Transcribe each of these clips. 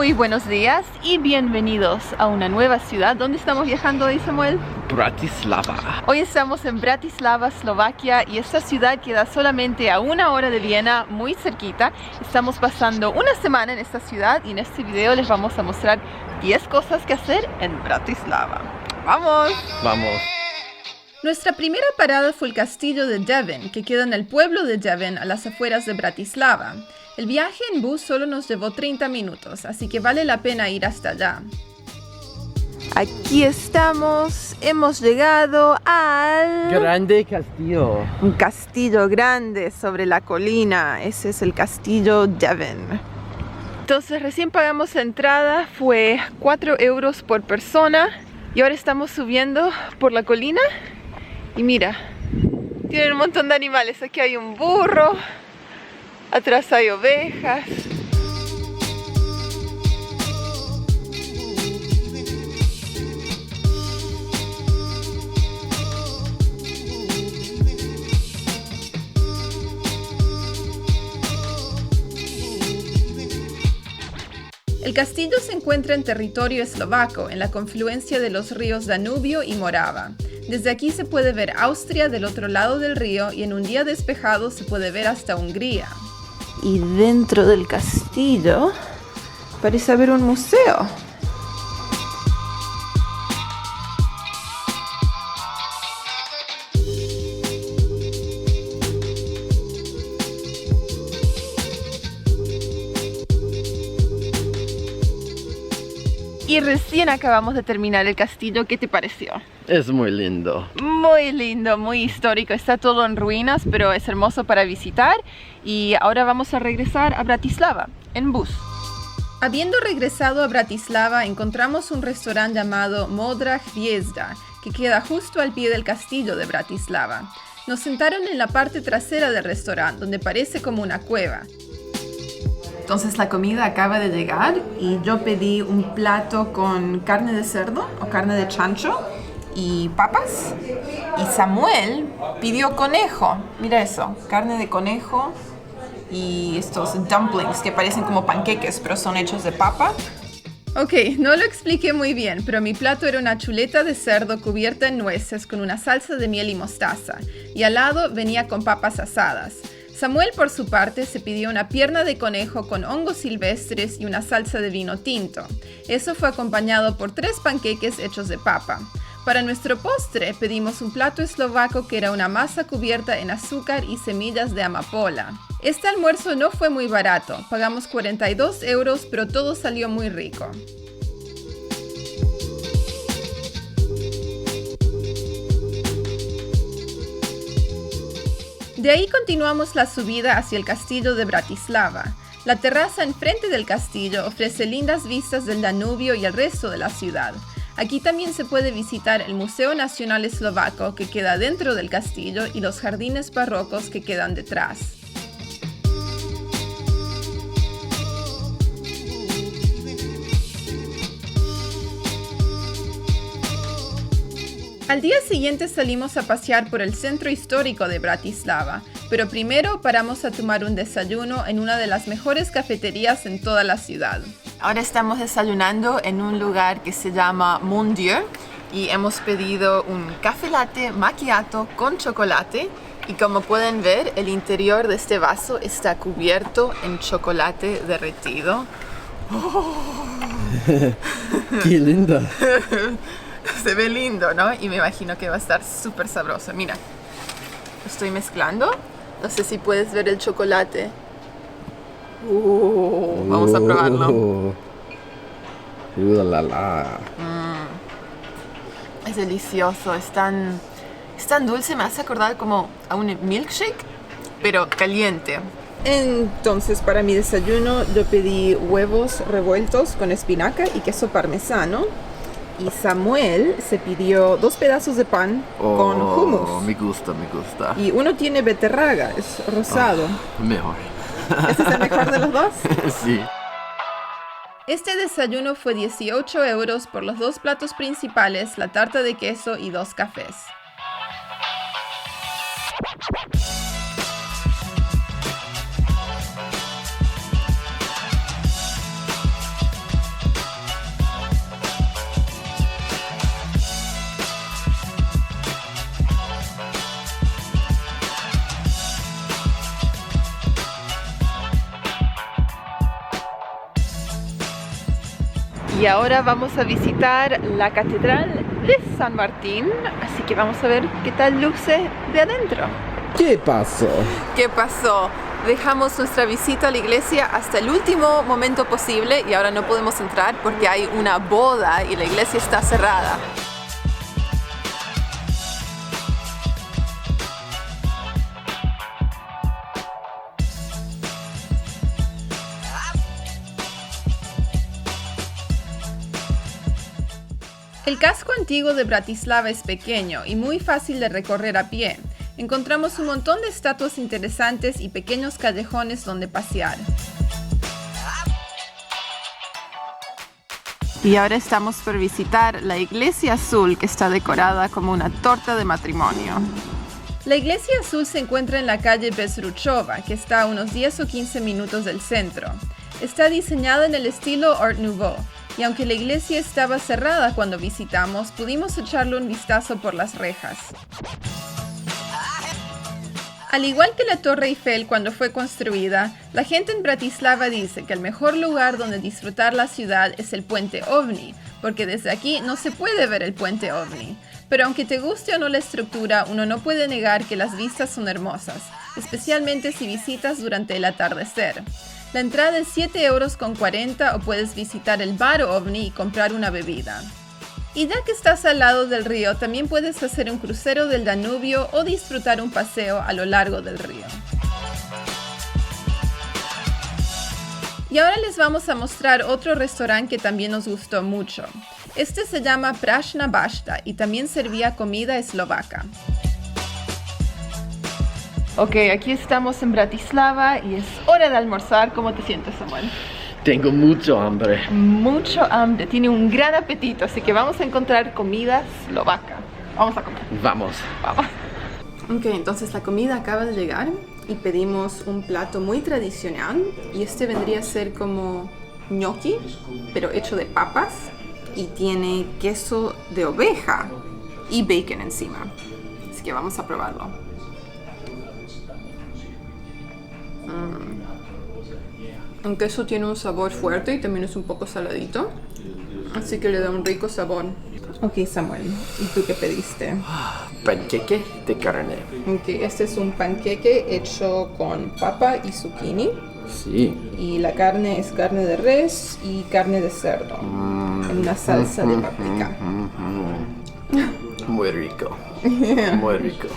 Muy buenos días y bienvenidos a una nueva ciudad. ¿Dónde estamos viajando hoy, Samuel? Bratislava. Hoy estamos en Bratislava, Eslovaquia, y esta ciudad queda solamente a 1 hora de Viena, muy cerquita. Estamos pasando una semana en esta ciudad y en este video les vamos a mostrar 10 cosas que hacer en Bratislava. ¡Vamos! Vamos. Nuestra primera parada fue el castillo de Devin, que queda en el pueblo de Devin, a las afueras de Bratislava. El viaje en bus solo nos llevó 30 minutos, así que vale la pena ir hasta allá. Aquí estamos, hemos llegado al... Grande castillo. Un castillo grande sobre la colina, ese es el castillo Devin. Entonces recién pagamos la entrada, fue 4 euros por persona, y ahora estamos subiendo por la colina. Y mira, tienen un montón de animales, aquí hay un burro. Atrás hay ovejas. El castillo se encuentra en territorio eslovaco, en la confluencia de los ríos Danubio y Morava. Desde aquí se puede ver Austria del otro lado del río y en un día despejado se puede ver hasta Hungría. Y dentro del castillo parece haber un museo. Y recién acabamos de terminar el castillo. ¿Qué te pareció? Es muy lindo. Muy lindo, muy histórico. Está todo en ruinas, pero es hermoso para visitar. Y ahora vamos a regresar a Bratislava en bus. Habiendo regresado a Bratislava, encontramos un restaurante llamado Modra Hviezda, que queda justo al pie del castillo de Bratislava. Nos sentaron en la parte trasera del restaurante, donde parece como una cueva. Entonces la comida acaba de llegar y yo pedí un plato con carne de cerdo o carne de chancho y papas. Y Samuel pidió conejo. Mira eso, carne de conejo y estos dumplings que parecen como panqueques, pero son hechos de papa. Ok, no lo expliqué muy bien, pero mi plato era una chuleta de cerdo cubierta en nueces con una salsa de miel y mostaza. Y al lado venía con papas asadas. Samuel, por su parte, se pidió una pierna de conejo con hongos silvestres y una salsa de vino tinto. Eso fue acompañado por 3 panqueques hechos de papa. Para nuestro postre, pedimos un plato eslovaco que era una masa cubierta en azúcar y semillas de amapola. Este almuerzo no fue muy barato, pagamos 42 euros, pero todo salió muy rico. De ahí continuamos la subida hacia el castillo de Bratislava. La terraza enfrente del castillo ofrece lindas vistas del Danubio y el resto de la ciudad. Aquí también se puede visitar el Museo Nacional Eslovaco que queda dentro del castillo y los jardines barrocos que quedan detrás. Al día siguiente salimos a pasear por el centro histórico de Bratislava, pero primero paramos a tomar un desayuno en una de las mejores cafeterías en toda la ciudad. Ahora estamos desayunando en un lugar que se llama Mundier y hemos pedido un café latte macchiato con chocolate y como pueden ver el interior de este vaso está cubierto en chocolate derretido. Oh. ¡Qué lindo! Se ve lindo, ¿no? Y me imagino que va a estar súper sabroso. Mira, lo estoy mezclando. No sé si puedes ver el chocolate. Vamos a probarlo. La, la. Es delicioso, es tan dulce, me hace acordar como a un milkshake, pero caliente. Entonces, para mi desayuno yo pedí huevos revueltos con espinaca y queso parmesano. Y Samuel se pidió 2 pedazos de pan con hummus. Me gusta. Y uno tiene beterraga, es rosado. Mejor. ¿Este es el mejor de los dos? Sí. Este desayuno fue 18 euros por los 2 platos principales, la tarta de queso y 2 cafés. Y ahora vamos a visitar la Catedral de San Martín, así que vamos a ver qué tal luce de adentro. ¿Qué pasó? ¿Qué pasó? Dejamos nuestra visita a la iglesia hasta el último momento posible y ahora no podemos entrar porque hay una boda y la iglesia está cerrada. El casco antiguo de Bratislava es pequeño y muy fácil de recorrer a pie. Encontramos un montón de estatuas interesantes y pequeños callejones donde pasear. Y ahora estamos por visitar la iglesia azul, que está decorada como una torta de matrimonio. La iglesia azul se encuentra en la calle Bezruchova, que está a unos 10 o 15 minutos del centro. Está diseñada en el estilo Art Nouveau, y aunque la iglesia estaba cerrada cuando visitamos, pudimos echarle un vistazo por las rejas. Al igual que la Torre Eiffel cuando fue construida, la gente en Bratislava dice que el mejor lugar donde disfrutar la ciudad es el Puente Ovni, porque desde aquí no se puede ver el Puente Ovni. Pero aunque te guste o no la estructura, uno no puede negar que las vistas son hermosas, especialmente si visitas durante el atardecer. La entrada es 7,40 € o puedes visitar el bar Ovni y comprar una bebida. Y ya que estás al lado del río, también puedes hacer un crucero del Danubio o disfrutar un paseo a lo largo del río. Y ahora les vamos a mostrar otro restaurante que también nos gustó mucho. Este se llama Prašná Bašta y también servía comida eslovaca. Ok, aquí estamos en Bratislava y es hora de almorzar. ¿Cómo te sientes, Samuel? Tengo mucho hambre. Mucho hambre, tiene un gran apetito, así que vamos a encontrar comida eslovaca. Vamos a comer. Vamos. Vamos. Ok, entonces la comida acaba de llegar y pedimos un plato muy tradicional y este vendría a ser como gnocchi, pero hecho de papas y tiene queso de oveja y bacon encima. Así que vamos a probarlo. El queso tiene un sabor fuerte y también es un poco saladito, así que le da un rico sabor. Ok, Samuel, ¿y tú qué pediste? Panqueque de carne. Ok, este es un panqueque hecho con papa y zucchini. Sí. Y la carne es carne de res y carne de cerdo en una salsa de paprika. Muy rico. Muy rico.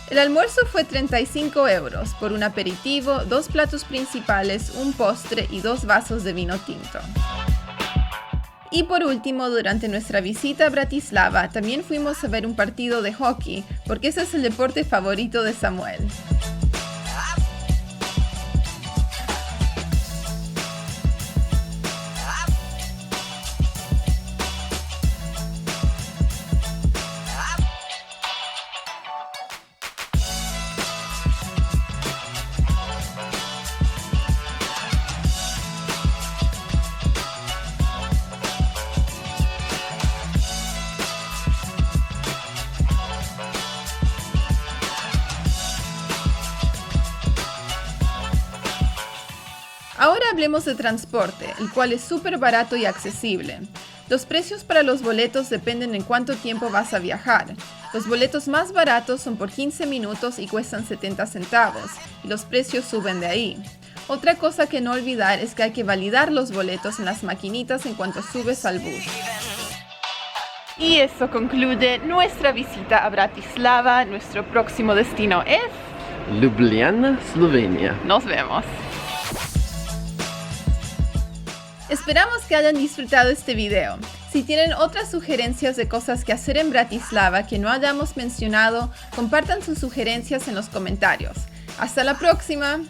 El almuerzo fue 35 € por un aperitivo, 2 platos principales, un postre y 2 vasos de vino tinto. Y por último, durante nuestra visita a Bratislava, también fuimos a ver un partido de hockey, porque ese es el deporte favorito de Samuel. Ahora hablemos de transporte, el cual es súper barato y accesible. Los precios para los boletos dependen en cuánto tiempo vas a viajar. Los boletos más baratos son por 15 minutos y cuestan 70 centavos, y los precios suben de ahí. Otra cosa que no olvidar es que hay que validar los boletos en las maquinitas en cuanto subes al bus. Y eso concluye nuestra visita a Bratislava. Nuestro próximo destino es Ljubljana, Eslovenia. Nos vemos. Esperamos que hayan disfrutado este video. Si tienen otras sugerencias de cosas que hacer en Bratislava que no hayamos mencionado, compartan sus sugerencias en los comentarios. ¡Hasta la próxima!